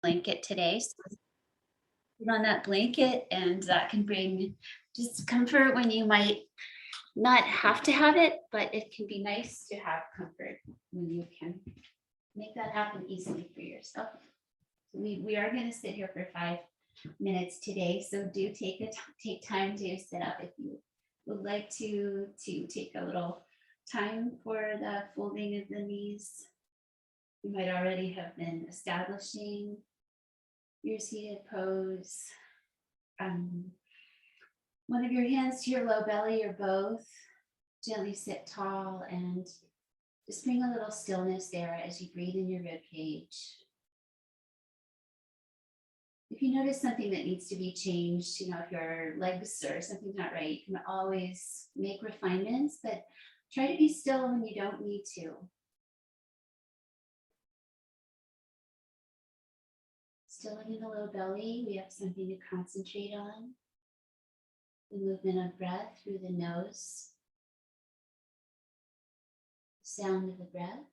blanket today. So put on that blanket, and that can bring just comfort when you might not have to have it, but it can be nice to have comfort when you can make that happen easily for yourself. We are going to sit here for 5 minutes today, so do take time to sit up if you would like to take a little time for the folding of the knees. You might already have been establishing your seated pose. One of your hands to your low belly or both. Gently sit tall and just bring a little stillness there as you breathe in your rib cage. If you notice something that needs to be changed, if your legs or something's not right, you can always make refinements, but try to be still when you don't need to. Stilling in the low belly, we have something to concentrate on. The movement of breath through the nose. The sound of the breath.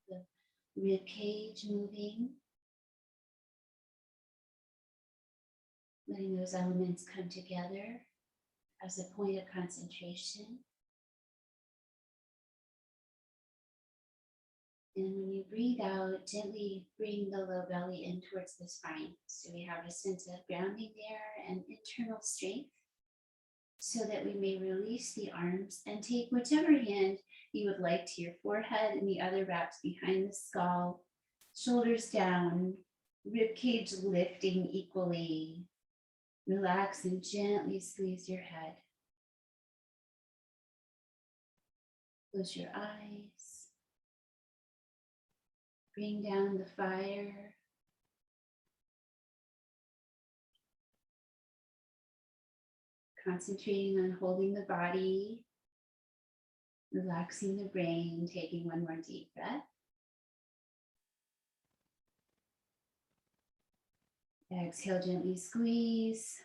The rib cage moving. Letting those elements come together as a point of concentration. And when you breathe out, gently bring the low belly in towards the spine. So we have a sense of grounding there and internal strength, so that we may release the arms and take whichever hand you would like to your forehead, and the other wraps behind the skull, shoulders down, rib cage lifting equally. Relax and gently squeeze your head. Close your eyes. Bring down the fire. Concentrating on holding the body, relaxing the brain, taking one more deep breath. Exhale, gently squeeze.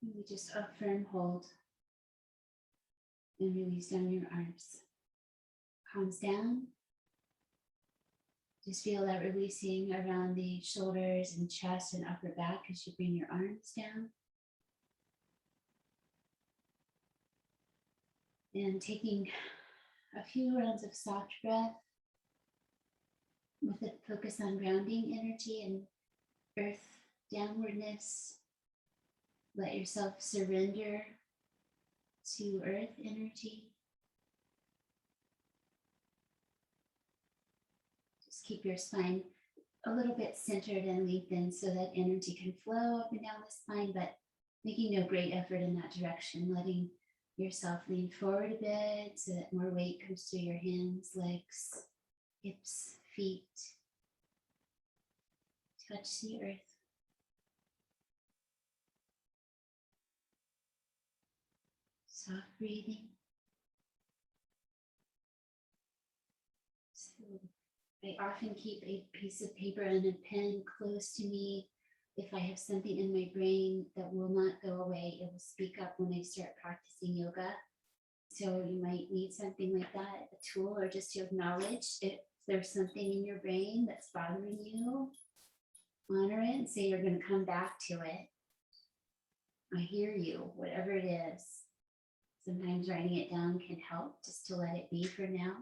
Maybe just a firm hold. And release down your arms. Palms down. Just feel that releasing around the shoulders and chest and upper back as you bring your arms down. And taking a few rounds of soft breath with a focus on grounding energy and earth downwardness. Let yourself surrender to earth energy. Just keep your spine a little bit centered and lengthened so that energy can flow up and down the spine, but making no great effort in that direction, letting yourself lean forward a bit so that more weight comes through your hands, legs, hips, feet. Touch the earth. Soft breathing. So I often keep a piece of paper and a pen close to me. If I have something in my brain that will not go away, it will speak up when I start practicing yoga. So you might need something like that, a tool, or just to acknowledge if there's something in your brain that's bothering you. Honor it and say you're going to come back to it. I hear you, whatever it is. Sometimes writing it down can help, just to let it be for now.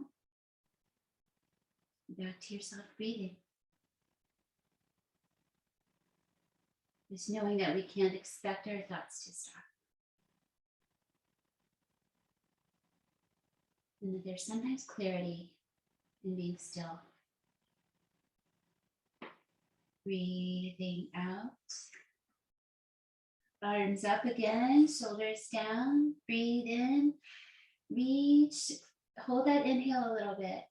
Back to your soft breathing. Just knowing that we can't expect our thoughts to stop. And that there's sometimes clarity in being still. Breathing out. Arms up again, shoulders down. Breathe in, reach. Hold that inhale a little bit.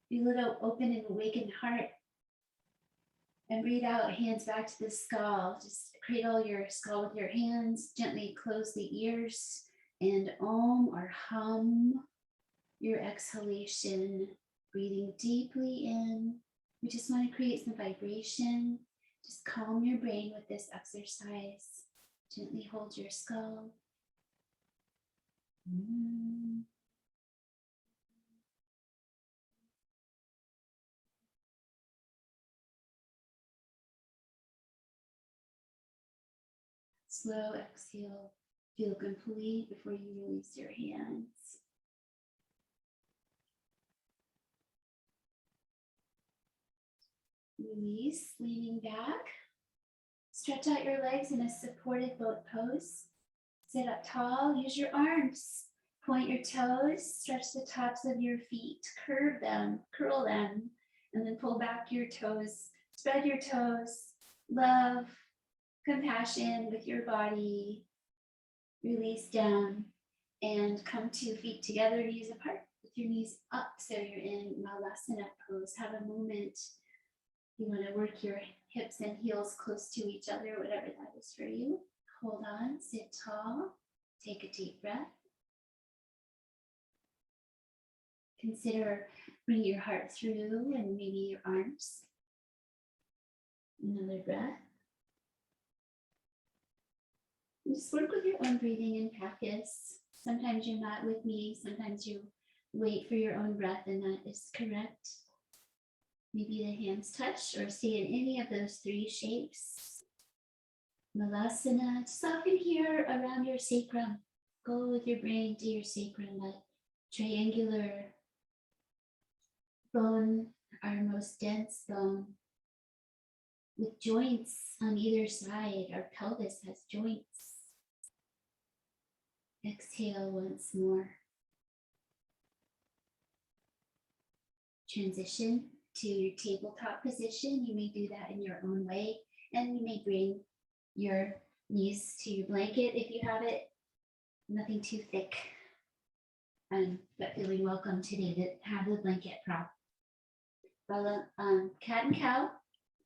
Be a little open and awakened heart. And breathe out, hands back to the skull. Just cradle your skull with your hands. Gently close the ears and om or hum your exhalation. Breathing deeply in. We just want to create some vibration. Just calm your brain with this exercise. Gently hold your skull. Slow exhale. Feel complete before you release your hands. Release, leaning back. Stretch out your legs in a supported boat pose. Sit up tall, use your arms. Point your toes, stretch the tops of your feet, curve them, curl them, and then pull back your toes. Spread your toes. Love, compassion with your body. Release down and come to feet together, knees apart, with your knees up so you're in Malasana pose. Have a moment. You want to work your hips and heels close to each other, whatever that is for you. Hold on, sit tall, take a deep breath. Consider bringing your heart through and maybe your arms. Another breath. And just work with your own breathing and practice. Sometimes you're not with me, sometimes you wait for your own breath, and that is correct. Maybe the hands touch or stay in any of those three shapes. Malasana, soften here around your sacrum. Go with your brain to your sacrum, that triangular bone, our most dense bone, with joints on either side. Our pelvis has joints. Exhale once more. Transition to your tabletop position. You may do that in your own way, and you may bring your knees to your blanket if you have it. Nothing too thick, but feeling welcome today to have the blanket prop. Cat and cow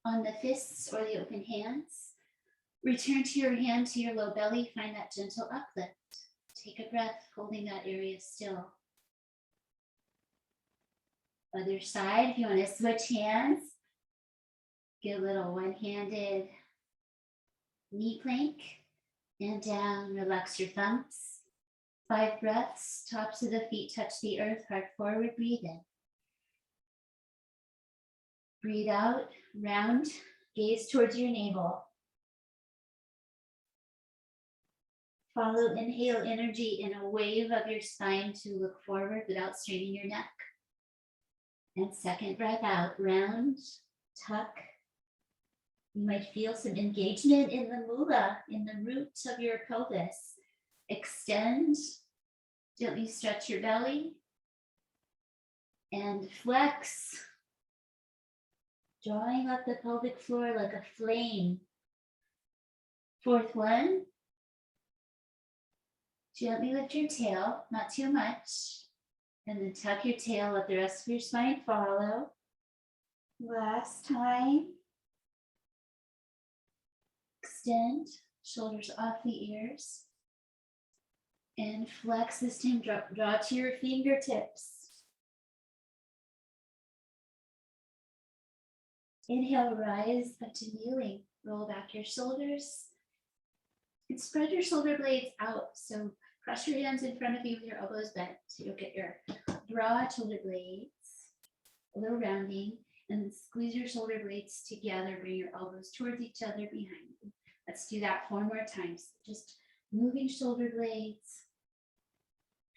on the fists or the open hands. Return to your hand to your low belly. Find that gentle uplift. Take a breath, holding that area still. Other side, if you want to switch hands, get a little one-handed knee plank and down. Relax your thumbs. 5 breaths, tops of the feet touch the earth, heart forward, breathe in. Breathe out, round, gaze towards your navel. Follow inhale energy in a wave of your spine to look forward without straining your neck. And second breath out, round, tuck. You might feel some engagement in the mula, in the roots of your pelvis. Extend, gently stretch your belly, and flex. Drawing up the pelvic floor like a flame. 4th one. Gently lift your tail, not too much. And then tuck your tail, let the rest of your spine follow. Last time. Extend, shoulders off the ears. And flex this time, draw to your fingertips. Inhale, rise up to kneeling. Roll back your shoulders. And spread your shoulder blades out. So cross your hands in front of you with your elbows bent. So you'll get your broad shoulder blades, a little rounding, and then squeeze your shoulder blades together. Bring your elbows towards each other behind you. Let's do that 4 more times. Just moving shoulder blades,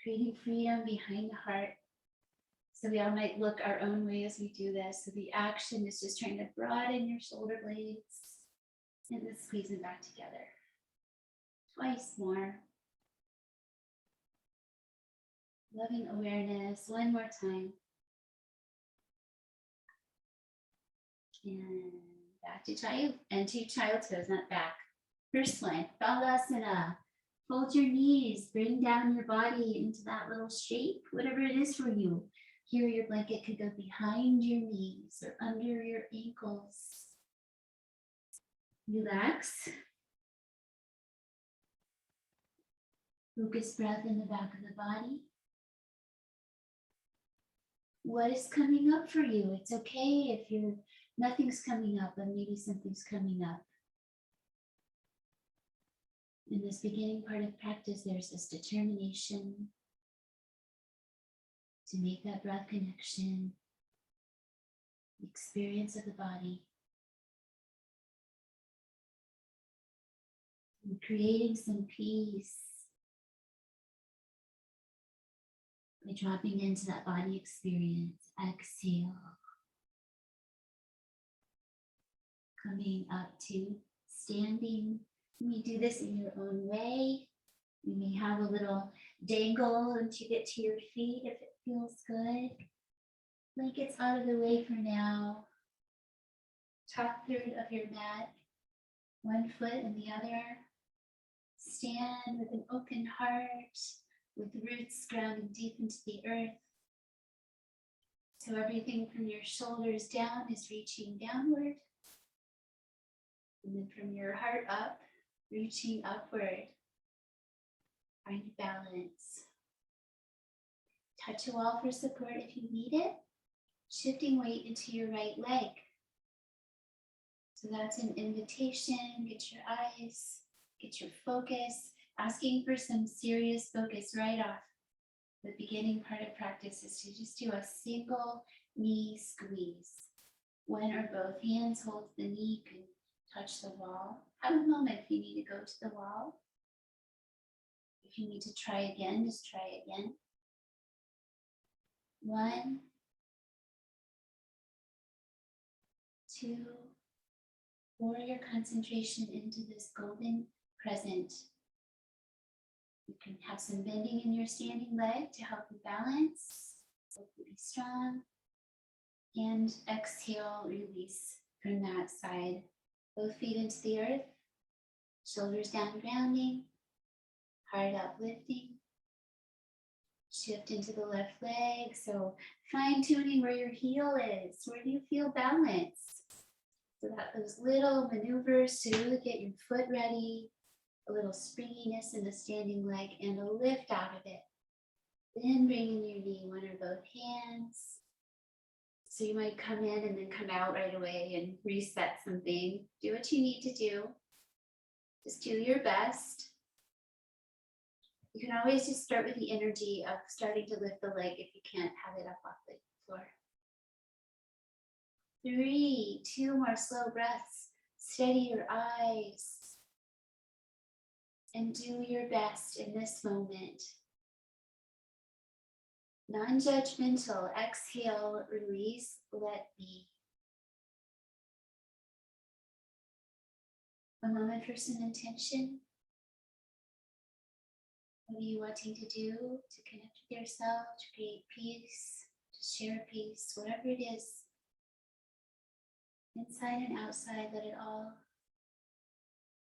creating freedom behind the heart. So we all might look our own way as we do this. So the action is just trying to broaden your shoulder blades and then squeeze them back together. Twice more. Loving awareness. 1 more time. And back to child and to child's pose, not back. First one, Balasana. Fold your knees, bring down your body into that little shape, whatever it is for you. Here your blanket could go behind your knees or under your ankles. Relax. Focus breath in the back of the body. What is coming up for you? It's okay if nothing's coming up, but maybe something's coming up. In this beginning part of practice, there's this determination to make that breath connection, the experience of the body. And creating some peace by dropping into that body experience. Exhale. Coming up to standing. You may do this in your own way. You may have a little dangle until you get to your feet if it feels good. Blankets out of the way for now. Top third of your mat, one foot and the other. Stand with an open heart, with roots grounding deep into the earth. So everything from your shoulders down is reaching downward. And then from your heart up, reaching upward. Find balance. Touch a wall for support if you need it. Shifting weight into your right leg. So that's an invitation. Get your eyes, get your focus. Asking for some serious focus right off. The beginning part of practice is to just do a single knee squeeze. One or both hands hold the knee. You can touch the wall. Have a moment if you need to go to the wall. If you need to try again, just try again. 1, 2, pour your concentration into this golden present. You can have some bending in your standing leg to help you balance. Hopefully be strong. And exhale, release from that side. Both feet into the earth. Shoulders down, grounding. Heart uplifting. Shift into the left leg. So fine tuning where your heel is. Where do you feel balance? So that those little maneuvers to really get your foot ready. A little springiness in the standing leg and a lift out of it. Then bring in your knee, one or both hands. So you might come in and then come out right away and reset something. Do what you need to do. Just do your best. You can always just start with the energy of starting to lift the leg if you can't have it up off the floor. 3, 2 more slow breaths. Steady your eyes. And do your best in this moment. Non-judgmental. Exhale, release, let be. A moment for some intention. What are you wanting to do to connect with yourself, to create peace, to share peace, whatever it is, inside and outside, let it all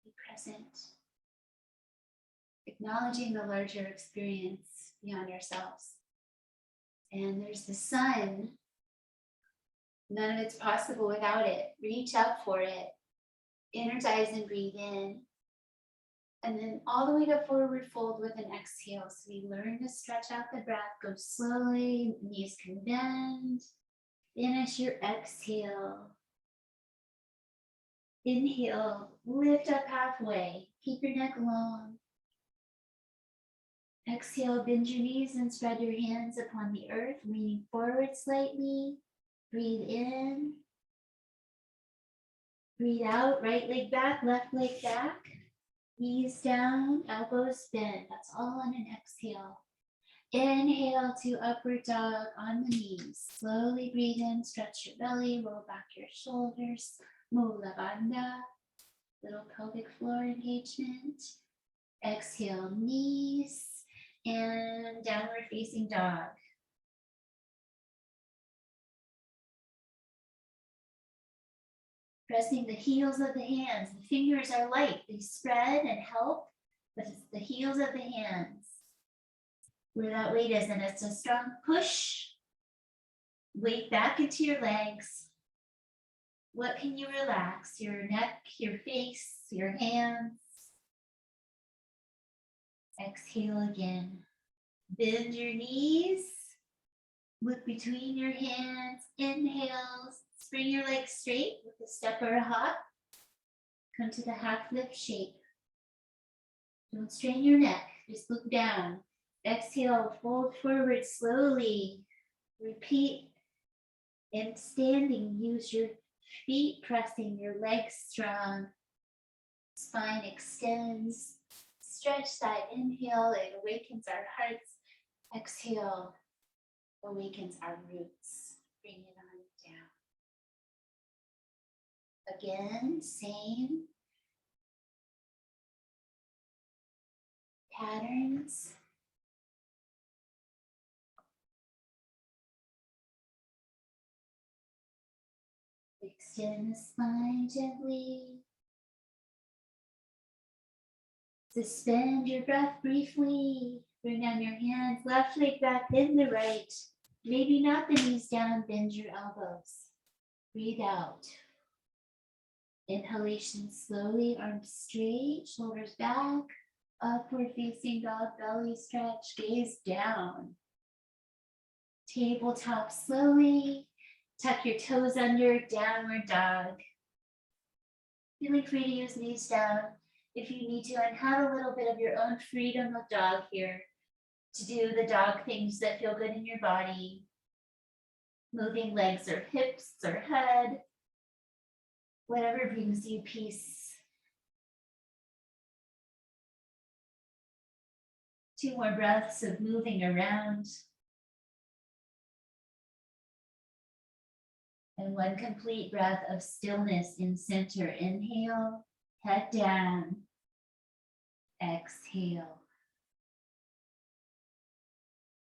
be present. Acknowledging the larger experience beyond ourselves. And there's the sun. None of it's possible without it. Reach out for it. Energize and breathe in. And then all the way to forward fold with an exhale. So we learn to stretch out the breath. Go slowly. Knees can bend. Finish your exhale. Inhale. Lift up halfway. Keep your neck long. Exhale, bend your knees and spread your hands upon the earth, leaning forward slightly. Breathe in. Breathe out, right leg back, left leg back. Knees down, elbows bent. That's all on an exhale. Inhale to upward dog on the knees. Slowly breathe in, stretch your belly, roll back your shoulders. Mula Bandha, little pelvic floor engagement. Exhale, knees. And downward facing dog. Pressing the heels of the hands. The fingers are light. They spread and help, but it's the heels of the hands where that weight is. And it's a strong push. Weight back into your legs. What can you relax? Your neck, your face, your hands. Exhale again. Bend your knees. Look between your hands. Inhale. Spring your legs straight with a step or a hop. Come to the half lift shape. Don't strain your neck. Just look down. Exhale. Fold forward slowly. Repeat. And standing, use your feet pressing, your legs strong. Spine extends. Stretch that inhale, it awakens our hearts. Exhale, awakens our roots. Bring it on down. Again, same patterns. Extend the spine gently. Suspend your breath briefly. Bring down your hands, left leg back, then the right. Maybe not the knees down, bend your elbows. Breathe out. Inhalation slowly, arms straight, shoulders back. Upward facing dog, belly stretch, gaze down. Tabletop slowly. Tuck your toes under, downward dog. Feeling free to use knees down if you need to, and have a little bit of your own freedom of dog here to do the dog things that feel good in your body. Moving legs or hips or head, whatever brings you peace. 2 more breaths of moving around. And 1 complete breath of stillness in center. Inhale, head down. Exhale.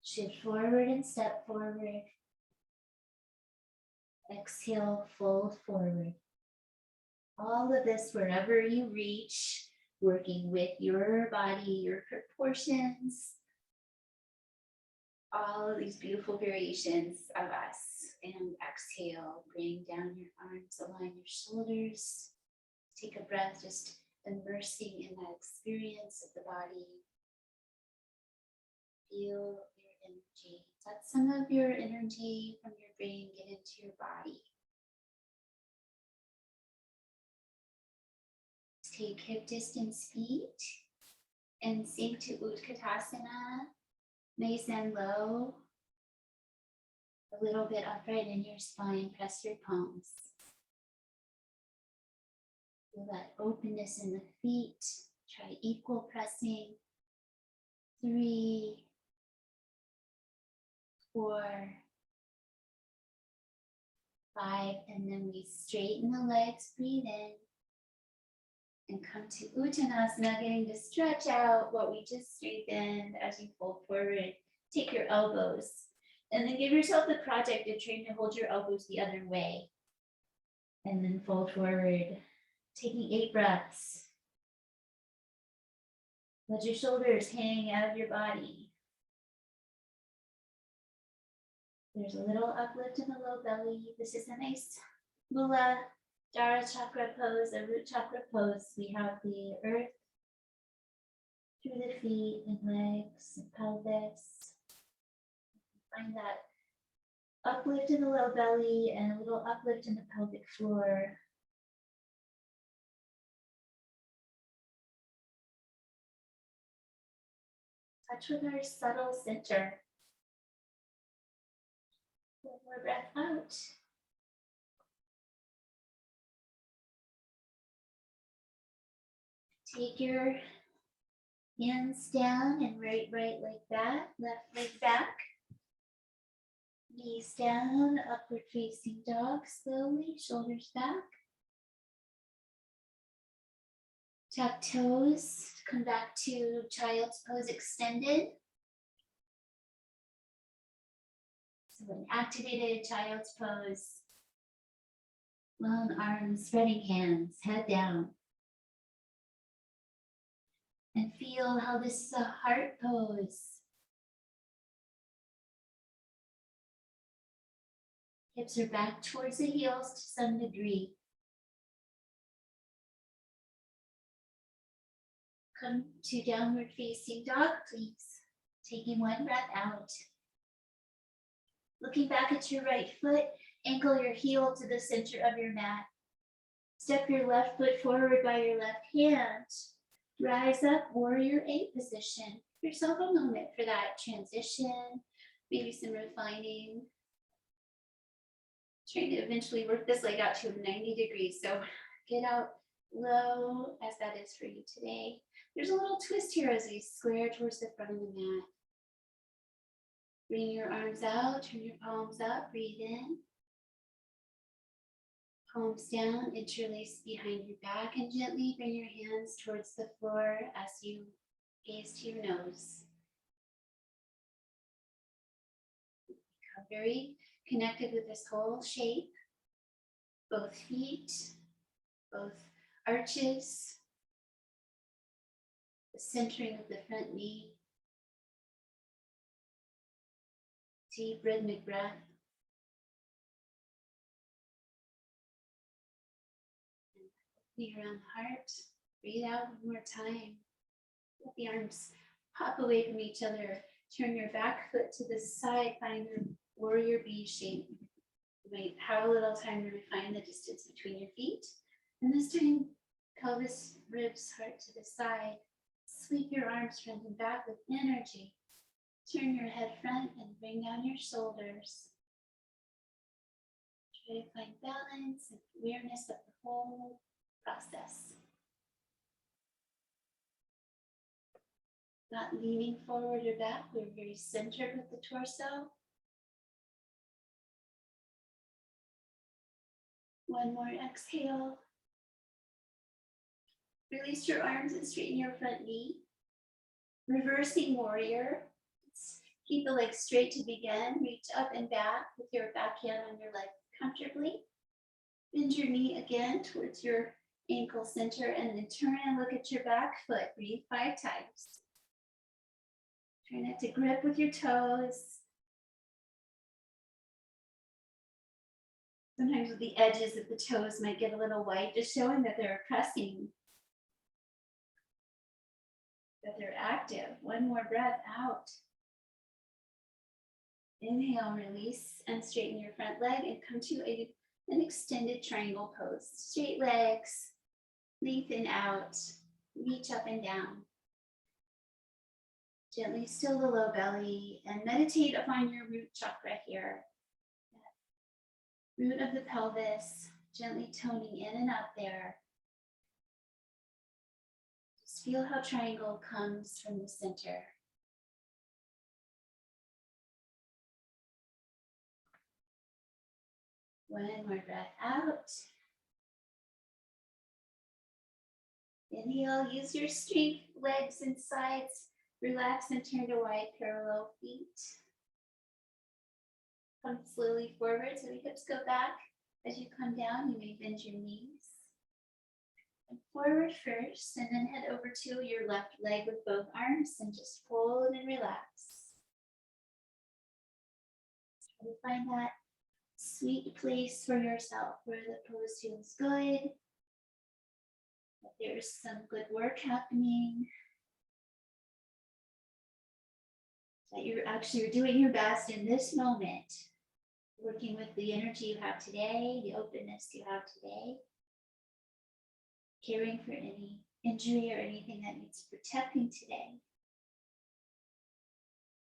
Shift forward and step forward. Exhale, fold forward. All of this wherever you reach, working with your body, your proportions. All of these beautiful variations of us. And exhale, bring down your arms, align your shoulders. Take a breath, just immersing in that experience of the body. Feel your energy. Let some of your energy from your brain get into your body. Take hip distance feet and sink to Utkatasana. Nice and low. A little bit upright in your spine. Press your palms. Feel that openness in the feet. Try equal pressing. 3, 4, 5, and then we straighten the legs, breathe in, and come to Uttanasana, getting to stretch out what we just straightened as you fold forward. Take your elbows, and then give yourself the project of trying to hold your elbows the other way. And then fold forward, taking 8 breaths. Let your shoulders hang out of your body. There's a little uplift in the low belly. This is a nice Mula Dara chakra pose, a root chakra pose. We have the earth through the feet and legs and pelvis. Find that uplift in the low belly and a little uplift in the pelvic floor. Touch with our subtle center. 1 more breath out. Take your hands down and right like that. Left leg back. Knees down, upward facing dog slowly, shoulders back. Tuck toes, come back to child's pose extended. So an activated child's pose. Long arms, spreading hands, head down. And feel how this is a heart pose. Hips are back towards the heels to some degree. Come to downward facing dog, please. Taking 1 breath out. Looking back at your right foot, ankle your heel to the center of your mat. Step your left foot forward by your left hand. Rise up, warrior 8 position. Give yourself a moment for that transition, maybe some refining. Trying to eventually work this leg out to 90 degrees. So get out low as that is for you today. There's a little twist here as we square towards the front of the mat. Bring your arms out, turn your palms up, breathe in. Palms down, interlace behind your back, and gently bring your hands towards the floor as you gaze to your nose. Become very connected with this whole shape, both feet, both arches, the centering of the front knee. Deep rhythmic breath. Opening around the heart. Breathe out one more time. Let the arms pop away from each other. Turn your back foot to the side. Find your warrior B shape. You might have a little time to refine the distance between your feet. And this time, pelvis, ribs, heart to the side. Sweep your arms front and back with energy. Turn your head front and bring down your shoulders. Try to find balance and awareness of the whole process. Not leaning forward or back, we're very centered with the torso. One more exhale. Release your arms and straighten your front knee. Reversing warrior. Keep the legs straight to begin. Reach up and back with your back hand on your leg comfortably. Bend your knee again towards your ankle center and then turn and look at your back foot. Breathe 5 times. Try not to grip with your toes. Sometimes with the edges of the toes might get a little white, just showing that they're pressing, that they're active. One more breath out. Inhale, release, and straighten your front leg and come to an extended triangle pose. Straight legs, lengthen out, reach up and down. Gently still the low belly and meditate upon your root chakra here. Root of the pelvis, gently toning in and up there. Just feel how triangle comes from the center. One more breath out. Inhale, use your strength, legs and sides. Relax and turn to wide parallel feet. Come slowly forward so the hips go back. As you come down, you may bend your knees. And forward first, and then head over to your left leg with both arms and just fold and relax. Try to find that sweet place for yourself where the pose feels good, that there's some good work happening, that you're doing your best in this moment, working with the energy you have today, the openness you have today, caring for any injury or anything that needs protecting today.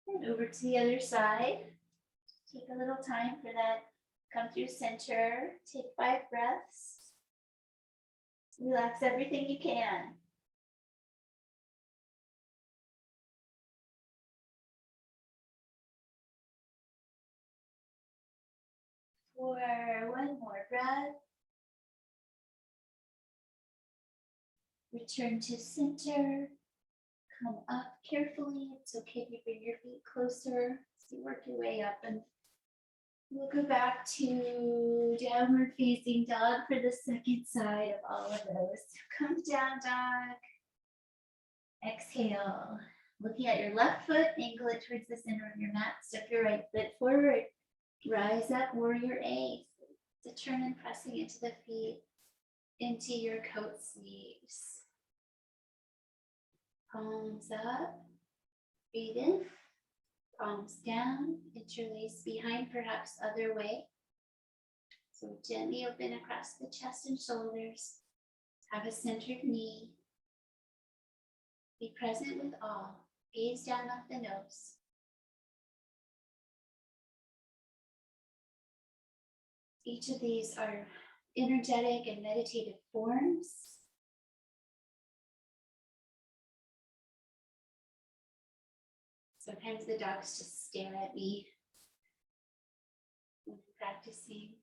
And over to the other side. Take a little time for that. Come through center. Take 5 breaths. Relax everything you can. 4, one more breath. Return to center. Come up carefully. It's okay if you bring your feet closer. So you work your way up, and we'll go back to downward facing dog for the second side of all of those. Come down dog. Exhale. Looking at your left foot, angle it towards the center of your mat. Step your right foot forward. Rise up, warrior A. To turn and pressing into the feet, into your coat sleeves. Palms up. Breathe in. Palms down. Interlace behind, perhaps other way. So gently open across the chest and shoulders. Have a centered knee. Be present with all. Gaze down off the nose. Each of these are energetic and meditative forms. Sometimes the dogs just stare at me when I'm practicing.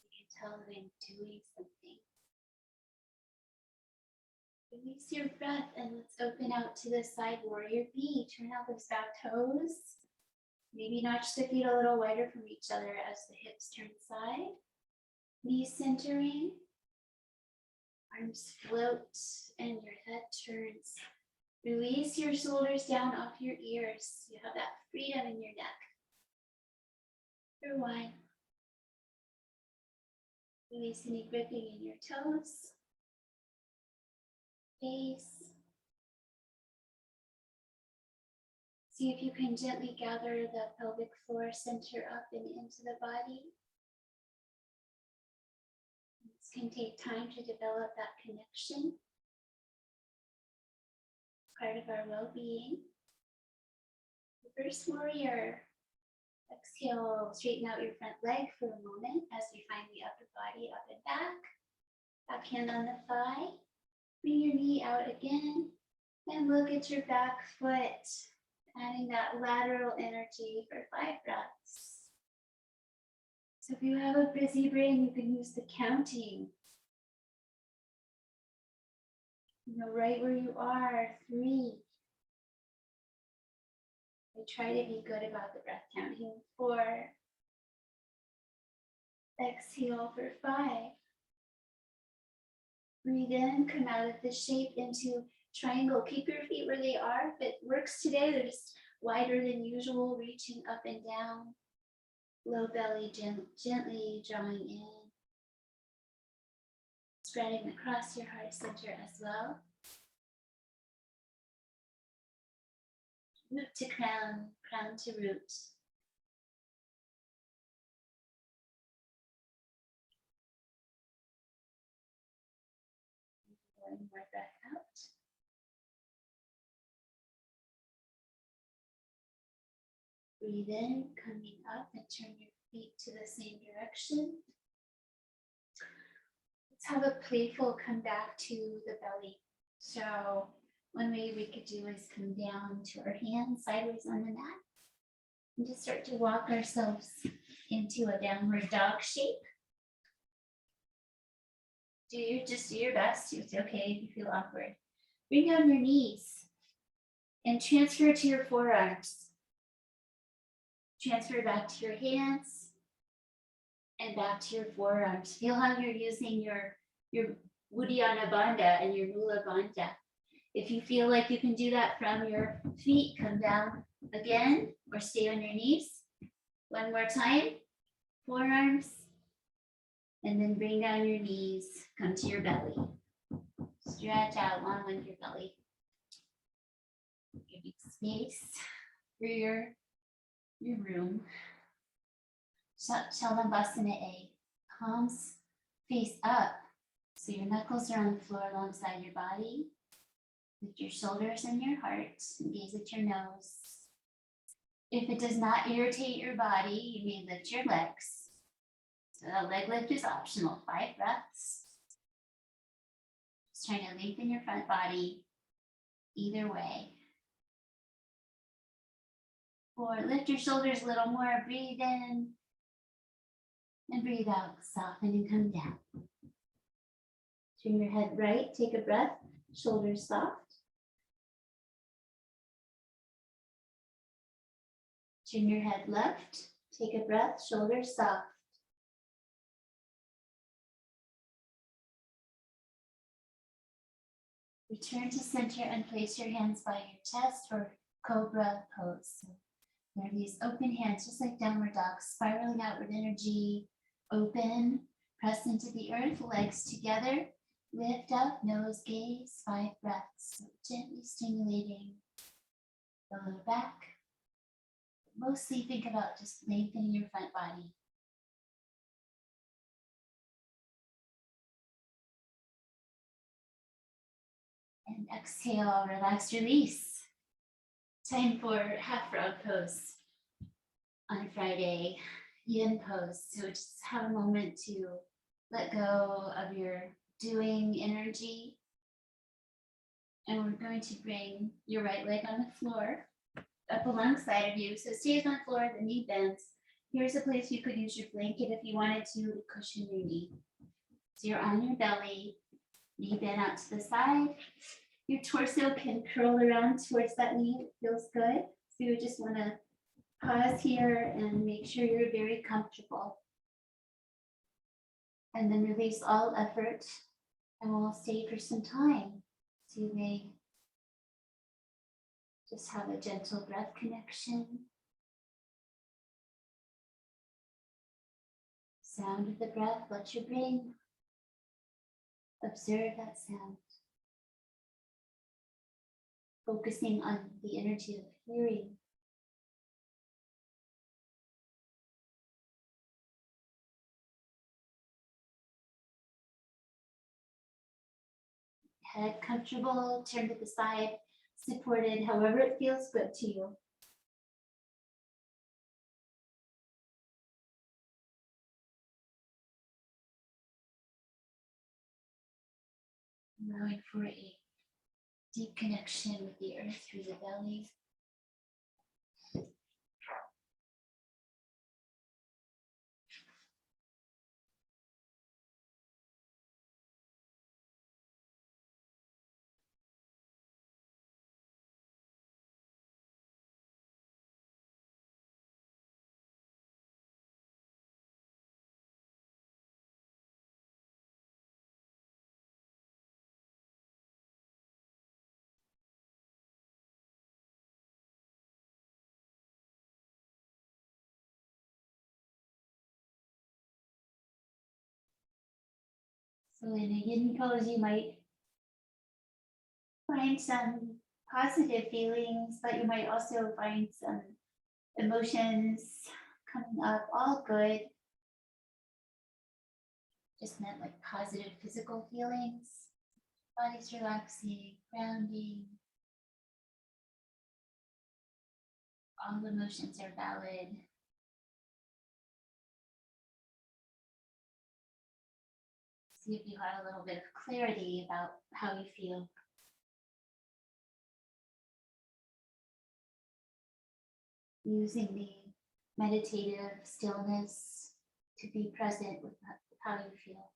You can tell that I'm doing something. Release your breath and let's open out to the side warrior B. Turn out those back toes. Maybe notch the feet a little wider from each other as the hips turn side. Knees centering. Arms float and your head turns. Release your shoulders down off your ears. You have that freedom in your neck. For 1. Release any gripping in your toes. Face. See if you can gently gather the pelvic floor center up and into the body. This can take time to develop that connection. It's part of our well-being. The first warrior. Exhale, straighten out your front leg for a moment as we find the upper body up and back. Back hand on the thigh. Bring your knee out again. And look at your back foot. Adding that lateral energy for 5 breaths. So if you have a busy brain, you can use the counting. You know, right where you are, 3. I try to be good about the breath counting. 4. Exhale for 5. Breathe in, come out of the shape into triangle. Keep your feet where they are. If it works today, they're just wider than usual, reaching up and down. Low belly, gently drawing in. Spreading across your heart center as well. Root to crown, crown to root. One more breath out. Breathe in, coming up and turn your feet to the same direction. Let's have a playful come back to the belly. So one way we could do is come down to our hands sideways on the mat and just start to walk ourselves into a downward dog shape. Just do your best. It's okay if you feel awkward. Bring down your knees and transfer to your forearms. Transfer back to your hands and back to your forearms. Feel how you're using your Uddiyana Bandha and your Mula Bandha. If you feel like you can do that from your feet, come down again or stay on your knees. One more time, forearms, and then bring down your knees, come to your belly. Stretch out long with your belly. Give space for your room. Shalabhasana A. Palms face up, so your knuckles are on the floor alongside your body. Lift your shoulders and your heart and gaze at your nose. If it does not irritate your body, you may lift your legs. So that leg lift is optional. 5 breaths. Just trying to lengthen your front body either way. 4, lift your shoulders a little more. Breathe in and breathe out. Soften and come down. Turn your head right. Take a breath. Shoulders soft. Turn your head left. Take a breath. Shoulders soft. Return to center and place your hands by your chest or cobra pose. So there are these open hands, just like downward dog, spiraling outward energy, open, press into the earth, legs together, lift up, nose gaze, 5 breaths. So gently stimulating the lower back. Mostly think about just lengthening your front body. And exhale, relax, release. Time for half frog pose on Friday, yin pose. So just have a moment to let go of your doing energy And we're going to bring your right leg on the floor up alongside of you. So it stays on the floor, the knee bends. Here's a place you could use your blanket if you wanted to cushion your knee. So you're on your belly, knee bent out to the side. Your torso can curl around towards that knee. It feels good. So you just want to pause here and make sure you're very comfortable. And then release all effort, and we'll stay for some time. So you may just have a gentle breath connection. Sound of the breath, let your brain observe that sound. Focusing on the energy of hearing. Head comfortable, turn to the side, supported, however it feels good to you. Allowing for a deep connection with the earth through the belly. So in a yin pose, you might find some positive feelings, but you might also find some emotions coming up, all good. Just meant like positive physical feelings. Body's relaxing, grounding. All emotions are valid. See if you had a little bit of clarity about how you feel. Using the meditative stillness to be present with how you feel.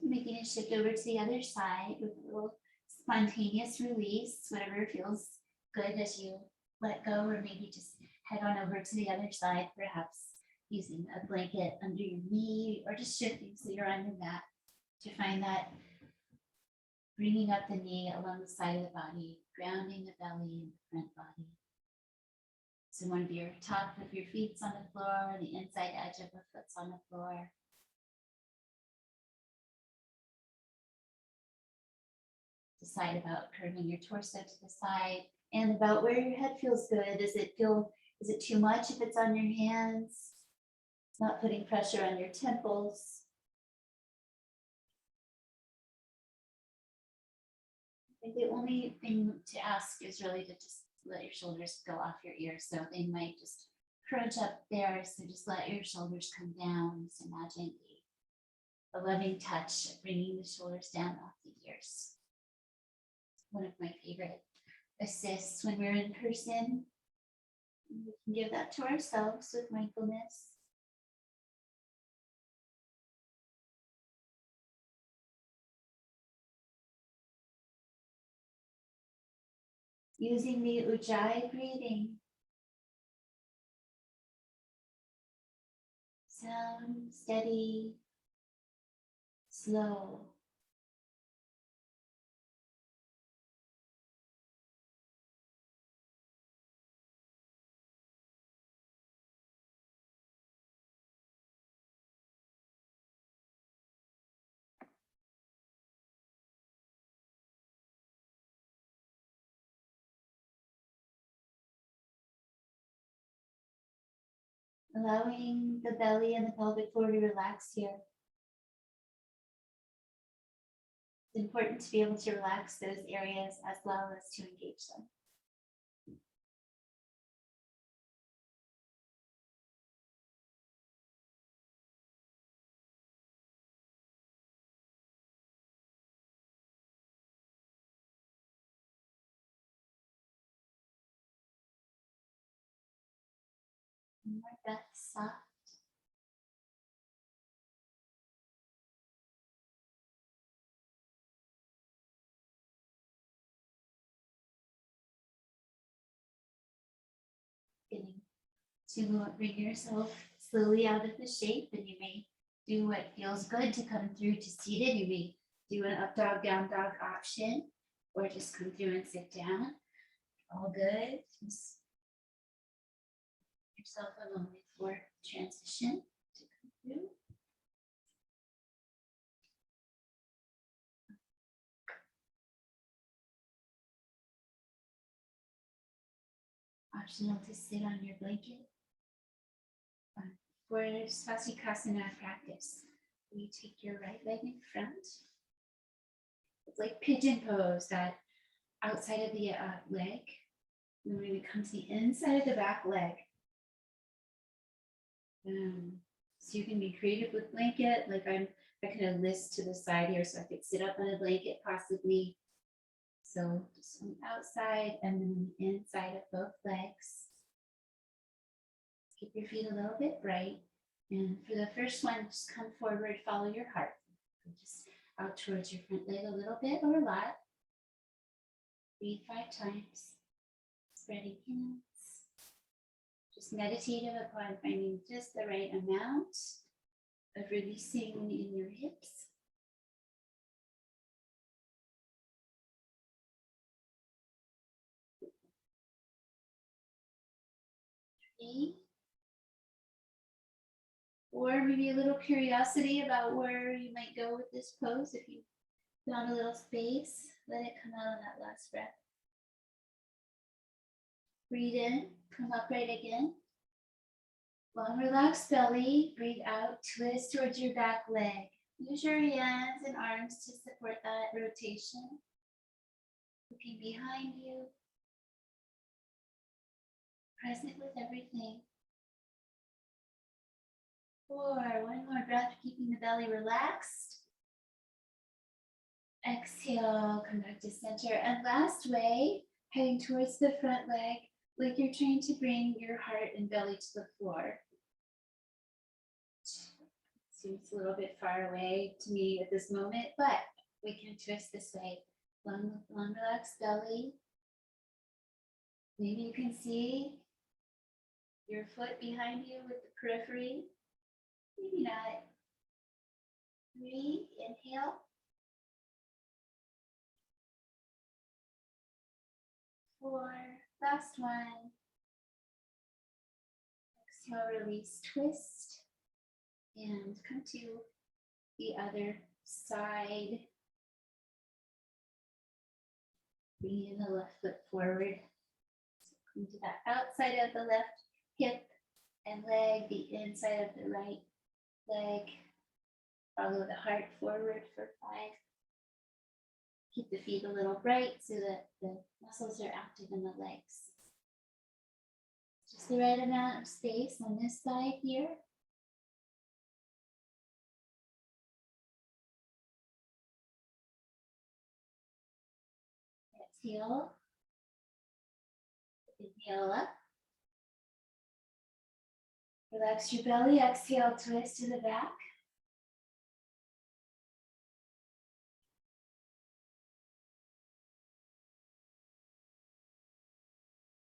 Making a shift over to the other side with a little spontaneous release, whatever feels good as you let go, or maybe just head on over to the other side, perhaps using a blanket under your knee, or just shifting so you're on your mat to find that bringing up the knee along the side of the body, grounding the belly and the front body. So one of your top of your feet's on the floor, the inside edge of the foot's on the floor. Decide about curving your torso to the side and about where your head feels good. Is it too much if it's on your hands? Not putting pressure on your temples. I think the only thing to ask is really to just let your shoulders go off your ears. So they might just crunch up there. So just let your shoulders come down. So imagine a loving touch of bringing the shoulders down off the ears. One of my favorite assists when we're in person. We can give that to ourselves with mindfulness. Using the Ujjayi breathing. Sound steady, slow. Allowing the belly and the pelvic floor to relax here. It's important to be able to relax those areas as well as to engage them. One more breath, soft. Getting to bring yourself slowly out of the shape, and you may do what feels good to come through to seated. You may do an up dog, down dog option, or just come through and sit down. All good. Just give yourself a moment for transition to come through. Optional to sit on your blanket. For Svasikasana practice, you take your right leg in front. It's like pigeon pose, that outside of the leg. And when we come to the inside of the back leg. So you can be creative with blanket. Like I kind of list to the side here, so I could sit up on a blanket possibly. So just on the outside and then on the inside of both legs. Keep your feet a little bit bright. And for the first one, just come forward, follow your heart. Just out towards your front leg a little bit or a lot. Breathe 5 times. Spreading hands. Just meditative upon finding just the right amount of releasing in your hips. 3. Or maybe a little curiosity about where you might go with this pose. If you found a little space, let it come out on that last breath. Breathe in, come upright again. Long relaxed belly, breathe out, twist towards your back leg. Use your hands and arms to support that rotation. Looking behind you. Present with everything. 4, one more breath, keeping the belly relaxed. Exhale, come back to center. And last way, heading towards the front leg, like you're trying to bring your heart and belly to the floor. Seems a little bit far away to me at this moment, but we can twist this way. Long relaxed belly. Maybe you can see your foot behind you with the periphery. Maybe not. 3, inhale. 4, last one. Exhale, release, twist. And come to the other side. Bring the left foot forward. So come to that outside of the left hip and leg, the inside of the right leg. Follow the heart forward for 5. Keep the feet a little bright so that the muscles are active in the legs. Just the right amount of space on this side here. Exhale. Inhale up. Relax your belly. Exhale, twist to the back.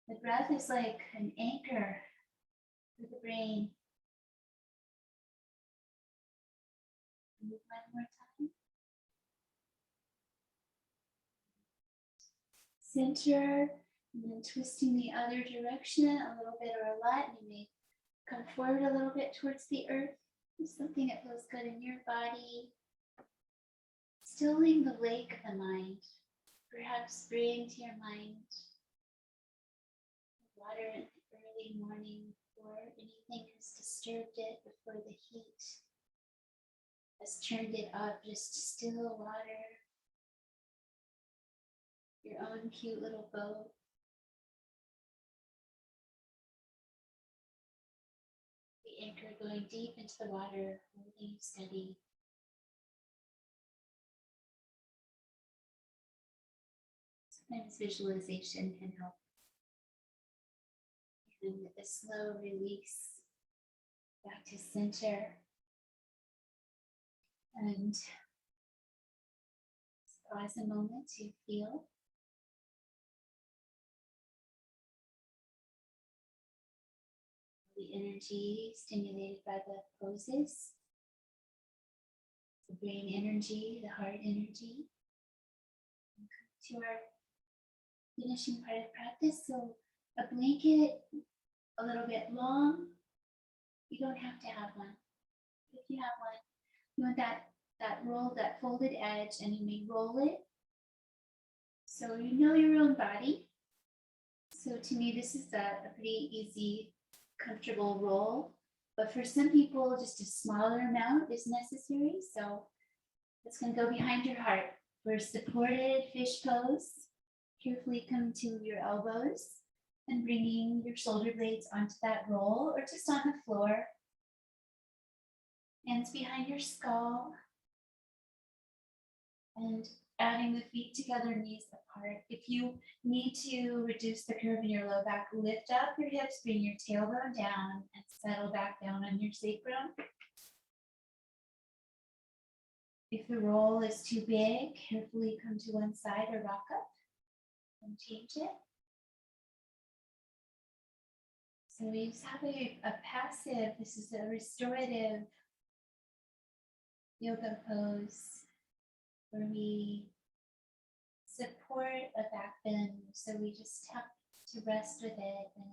The breath is like an anchor for the brain. Move one more time. Center, and then twisting the other direction a little bit or a lot. You may come forward a little bit towards the earth. Do something that feels good in your body. Stilling the lake of the mind. Perhaps bring to your mind water in the early morning before anything has disturbed it, before the heat has turned it up. Just still water. Your own cute little boat. The anchor going deep into the water, holding you steady. Sometimes visualization can help And with a slow release back to center. And pause a moment to feel the energy stimulated by the poses, the brain energy, the heart energy. And come to our finishing part of practice. So a blanket a little bit long. You don't have to have one. If you have one, you want that roll, that folded edge, and you may roll it. So you know your own body. So to me, this is a pretty easy, comfortable roll. But for some people, just a smaller amount is necessary. So it's going to go behind your heart. For supported fish pose, carefully come to your elbows and bringing your shoulder blades onto that roll or just on the floor. Hands behind your skull. And adding the feet together, knees apart. If you need to reduce the curve in your low back, lift up your hips, bring your tailbone down and settle back down on your sacrum. If the roll is too big, carefully come to one side or rock up and change it. So we just have a passive, this is a restorative yoga pose where we support a back bend. So we just have to rest with it and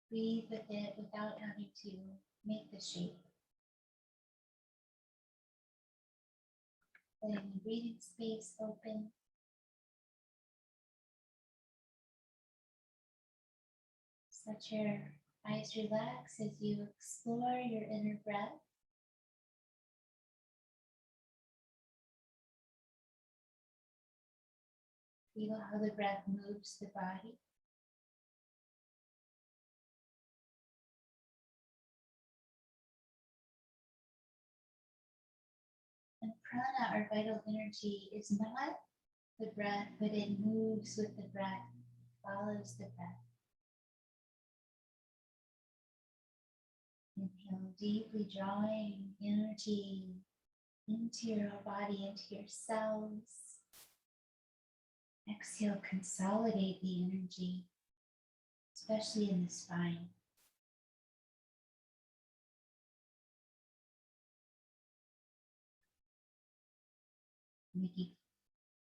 breathe with it without having to make the shape. Letting the breathing space open. Let your eyes relax as you explore your inner breath. Feel how the breath moves the body. And prana, our vital energy, is not the breath, but it moves with the breath, follows the breath. Inhale deeply, drawing energy into your body, into your cells. Exhale, consolidate the energy, especially in the spine. Making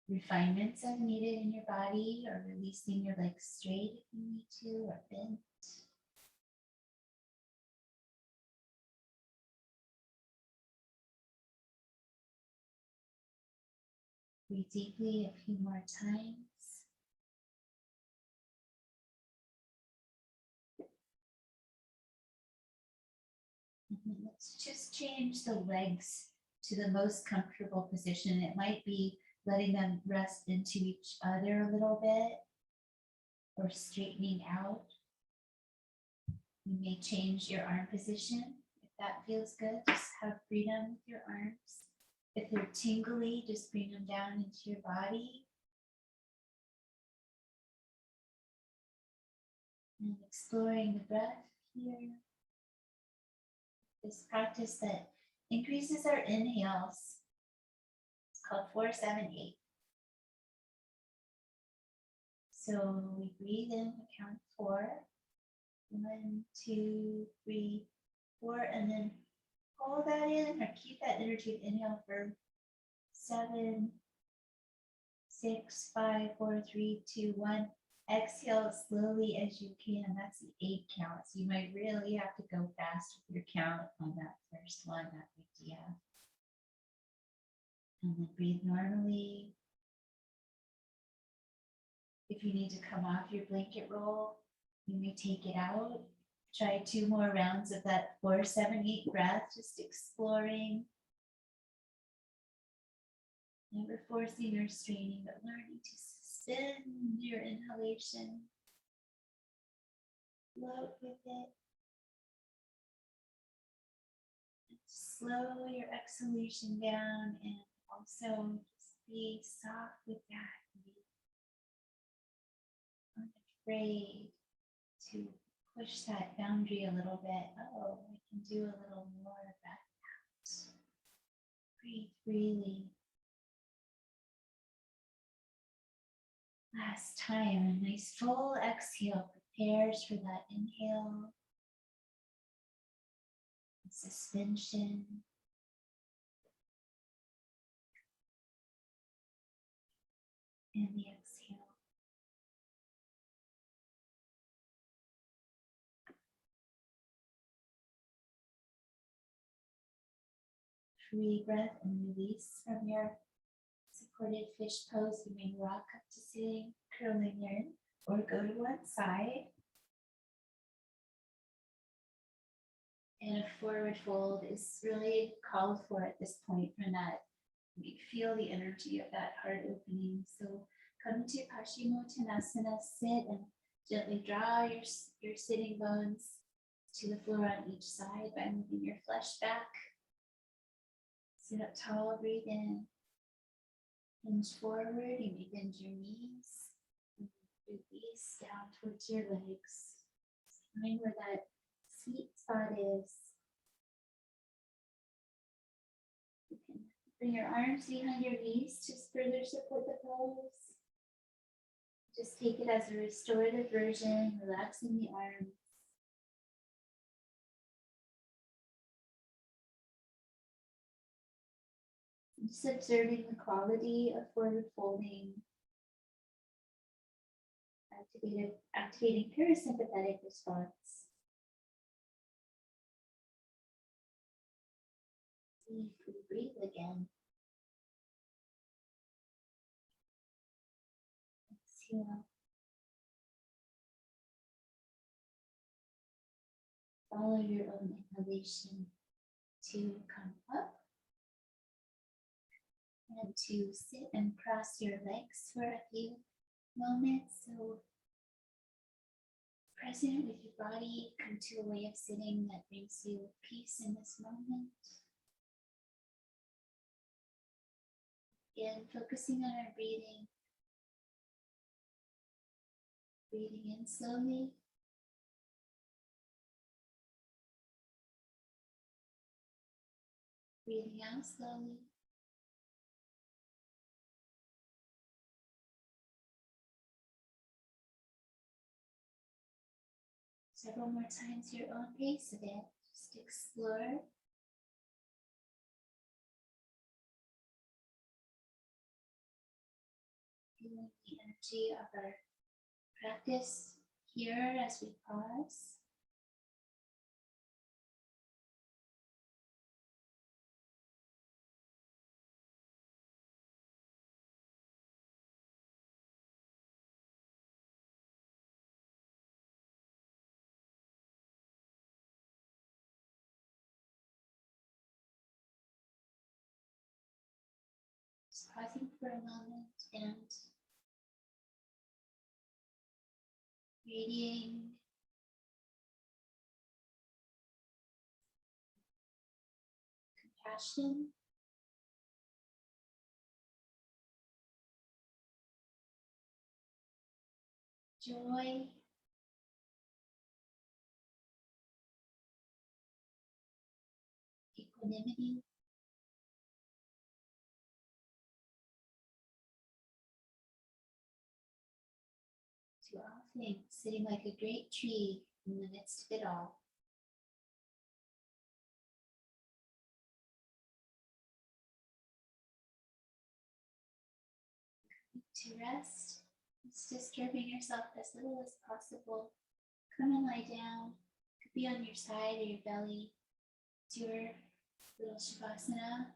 refinements as needed in your body, or releasing your legs straight if you need to, or bent. Breathe deeply a few more times. And then let's just change the legs to the most comfortable position. It might be letting them rest into each other a little bit or straightening out. You may change your arm position if that feels good. Just have freedom with your arms. If they're tingly, just bring them down into your body. And exploring the breath here. This practice that increases our inhales. It's called 4-7-8. So we breathe in, count 4. 1, 2, 3, 4, and then hold that in or keep that energy inhale for 7, 6, 5, 4, 3, 2, 1. Exhale slowly as you can. That's the 8 count. So you might really have to go fast with your count on that first one, that idea. And then breathe normally. If you need to come off your blanket roll, you may take it out. Try 2 more rounds of that 4-7-8 breath, just exploring. Never forcing or straining, but learning to suspend your inhalation. Float with it. And slow your exhalation down, and also just be soft with that. Be unafraid to push that boundary a little bit. Oh, I can do a little more of that. Breathe freely. Last time, a nice full exhale prepares for that inhale. Suspension. And the exhale. Free breath and release from your supported fish pose. You may rock up to sitting, curling in, or go to one side. And a forward fold is really called for at this point from that. You feel the energy of that heart opening. So come to Paschimottanasana, sit and gently draw your sitting bones to the floor on each side by moving your flesh back. Sit up tall, breathe in. Hinge forward, you may bend your knees. Release down towards your legs. Find where that sweet spot is. You can bring your arms behind your knees to further support the pose. Just take it as a restorative version, relaxing the arms. Just observing the quality of forward folding, activating parasympathetic response. Deeply breathe again. Exhale. Follow your own inhalation to come up and to sit and cross your legs for a few moments. So present with your body, come to a way of sitting that brings you peace in this moment. Again, focusing on our breathing. Breathing in slowly. Breathing out slowly. Several more times your own pace a bit. Just explore. Feeling the energy of our practice here as we pause. Just pausing for a moment and radiating compassion, joy, equanimity, to all things, sitting like a great tree in the midst of it all. To rest, just disturbing yourself as little as possible. Come and lie down. Could be on your side or your belly. It's your little shavasana.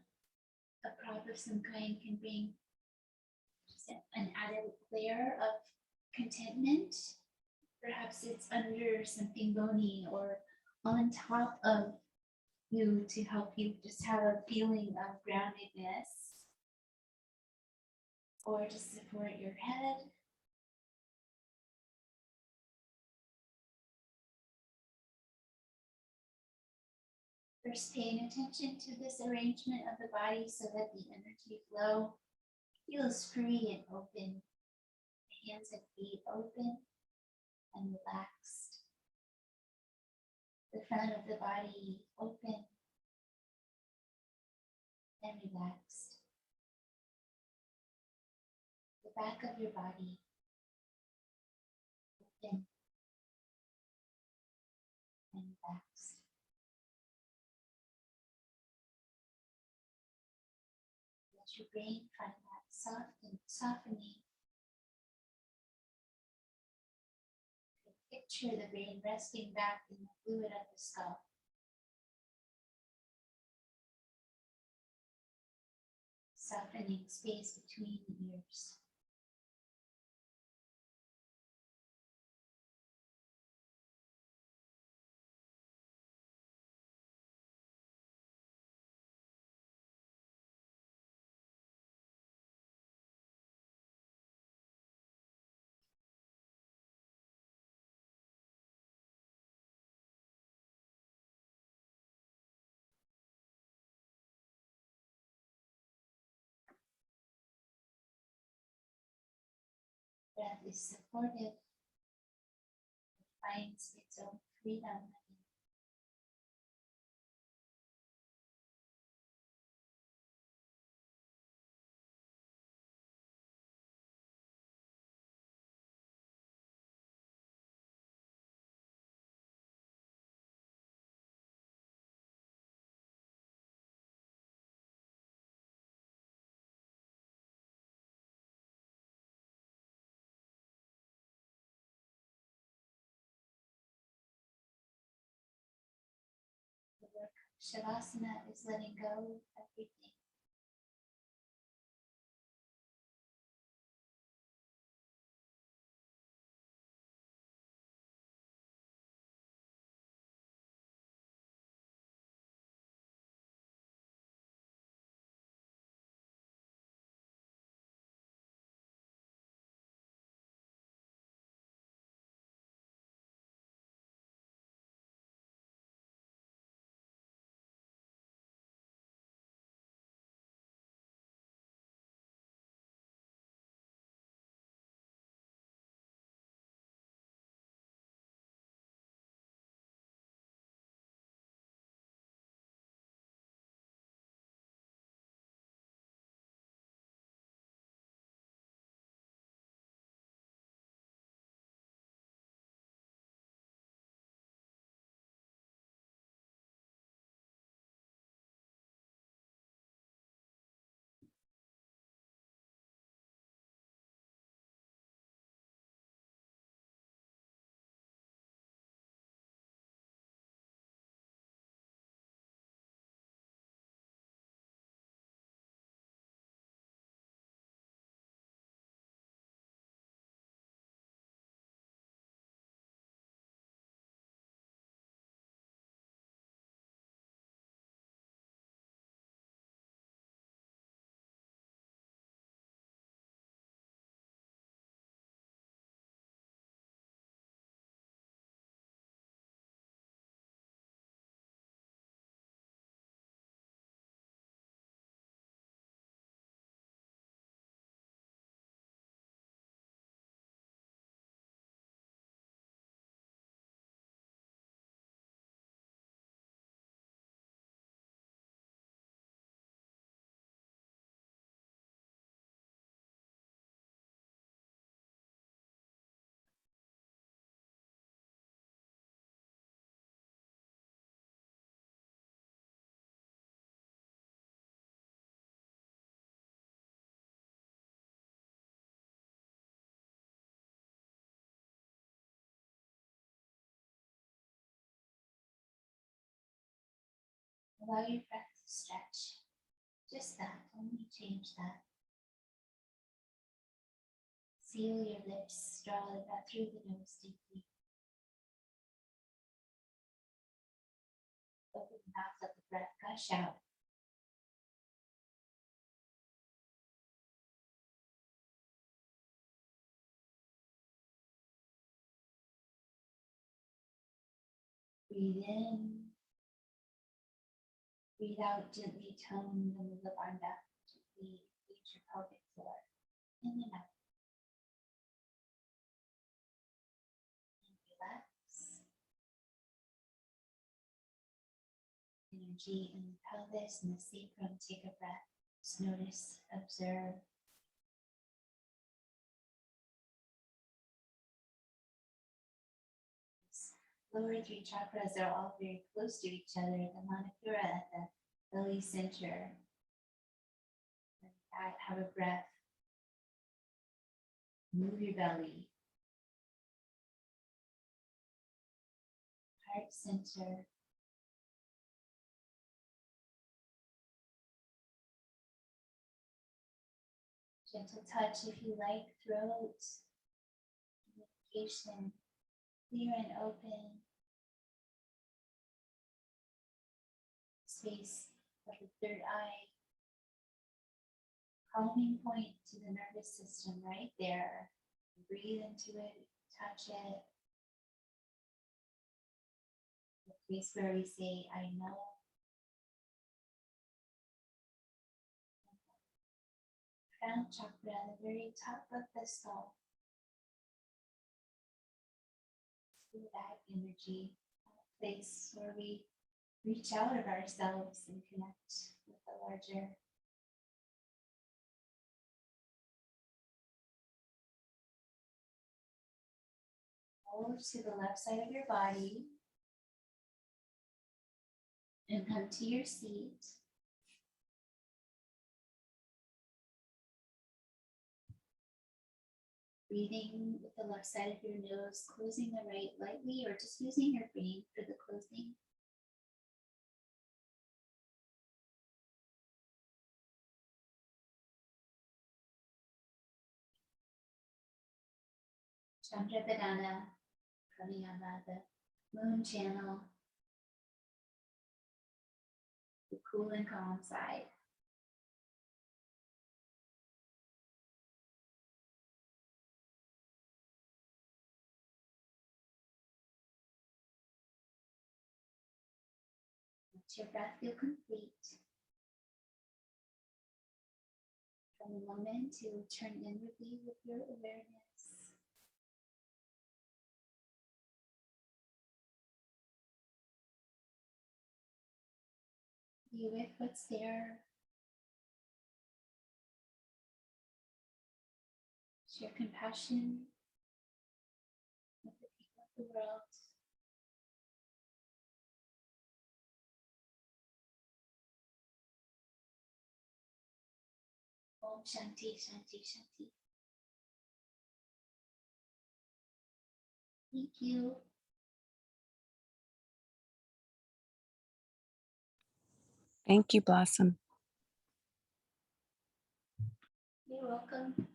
A prop of some kind can bring just an added layer of contentment. Perhaps it's under something bony or on top of you to help you just have a feeling of groundedness, or to support your head. First, paying attention to this arrangement of the body so that the energy flow feels free and open. Hands and feet open and relaxed. The front of the body open and relaxed. The back of your body open and relaxed. Let your brain find that softening. Picture the brain resting back in the fluid of the skull. Softening space between the ears. Breath is supportive. It finds its own freedom. The work of Shavasana is letting go of everything. Allow your breath to stretch. Just that, only change that. Seal your lips, draw the breath through the nose deeply. Open the mouth, let the breath gush out. Breathe in. Breathe out, gently tone the Mudabandha. Gently reach your pelvic floor. In and out. And relax. energy in the pelvis and the sacrum. Take a breath. Just notice, observe. Lower three chakras are all very close to each other. The manipura at the belly center. Have a breath. Move your belly. Heart center. Gentle touch if you like. Throat. Communication. Clear and open. Space of the third eye. Calming point to the nervous system right there. Breathe into it, touch it. The place where we say, I know. Crown chakra, the very top of the skull. Feel that energy, a place where we reach out of ourselves and connect with the larger. Move to the left side of your body and come to your seat. Breathing with the left side of your nose, closing the right lightly, or just using your brain for the closing. Chandra Vedana, Pranayama, the moon channel, the cool and calm side. Let your breath feel complete. From the moment to turn inwardly with your awareness. Be with what's there. Share compassion with the people of the world. Om Shanti, Shanti, Shanti. Thank you. Thank you, Blossom. You're welcome.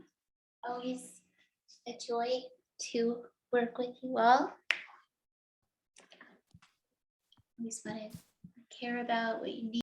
Always a joy to work with you all. Always want to care about what you need.